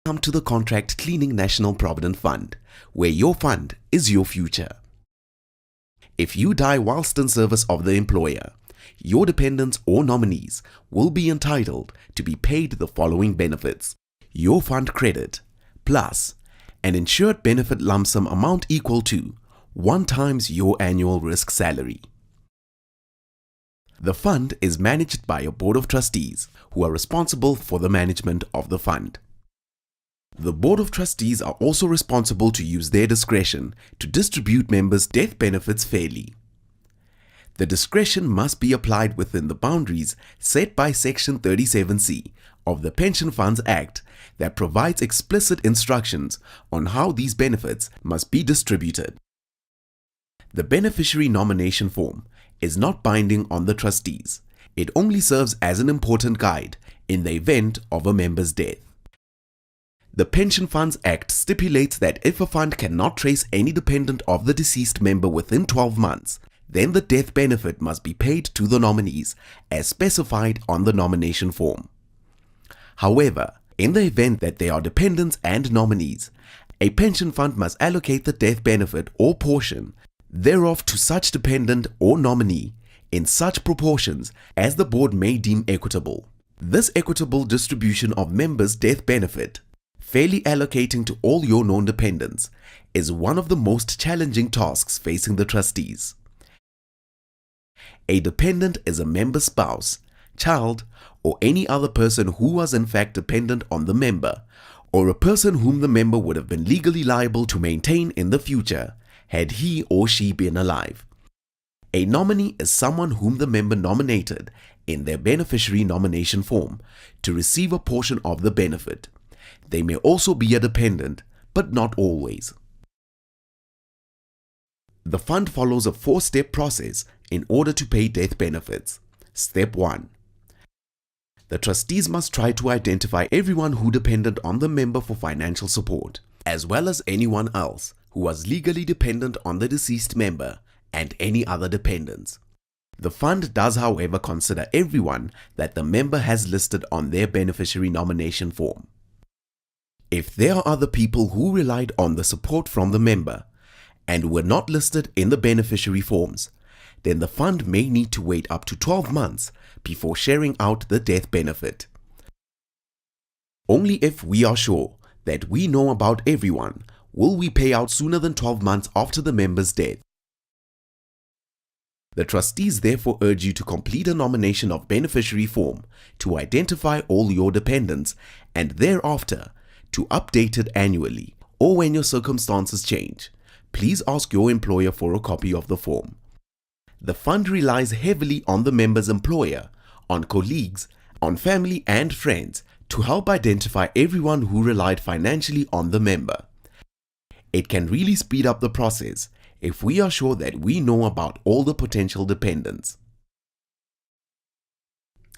Welcome to the Contract Cleaning National Provident Fund, where your fund is your future. If you die whilst in service of the employer, your dependents or nominees will be entitled to be paid the following benefits: your fund credit, plus an insured benefit lump sum amount equal to 1 times your annual risk salary. The fund is managed by a board of trustees who are responsible for the management of the fund. The board of trustees are also responsible to use their discretion to distribute members' death benefits fairly. The discretion must be applied within the boundaries set by Section 37C of the Pension Funds Act that provides explicit instructions on how these benefits must be distributed. The beneficiary nomination form is not binding on the trustees. It only serves as an important guide in the event of a member's death. The Pension Funds Act stipulates that if a fund cannot trace any dependent of the deceased member within 12 months, then the death benefit must be paid to the nominees as specified on the nomination form. However, in the event that there are dependents and nominees, a pension fund must allocate the death benefit or portion thereof to such dependent or nominee in such proportions as the board may deem equitable. This equitable distribution of members' death benefit, fairly allocating to all your known dependents, is one of the most challenging tasks facing the trustees. A dependent is a member's spouse, child, or any other person who was in fact dependent on the member, or a person whom the member would have been legally liable to maintain in the future had he or she been alive. A nominee is someone whom the member nominated in their beneficiary nomination form to receive a portion of the benefit. They may also be a dependent, but not always. The fund follows a 4-step process in order to pay death benefits. Step 1. The trustees must try to identify everyone who depended on the member for financial support, as well as anyone else who was legally dependent on the deceased member and any other dependents. The fund does, however, consider everyone that the member has listed on their beneficiary nomination form. If there are other people who relied on the support from the member and were not listed in the beneficiary forms, then the fund may need to wait up to 12 months before sharing out the death benefit. Only if we are sure that we know about everyone will we pay out sooner than 12 months after the member's death. The trustees therefore urge you to complete a nomination of beneficiary form to identify all your dependents and thereafter to update it annually, or when your circumstances change, please ask your employer for a copy of the form. The fund relies heavily on the member's employer, on colleagues, on family and friends to help identify everyone who relied financially on the member. It can really speed up the process if we are sure that we know about all the potential dependents.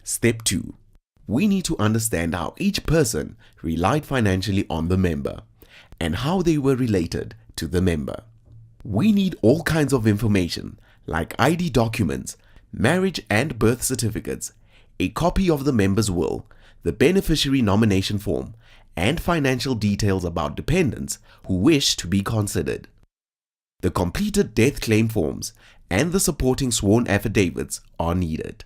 Step 2. We need to understand how each person relied financially on the member and how they were related to the member. We need all kinds of information like ID documents, marriage and birth certificates, a copy of the member's will, the beneficiary nomination form, and financial details about dependents who wish to be considered. The completed death claim forms and the supporting sworn affidavits are needed.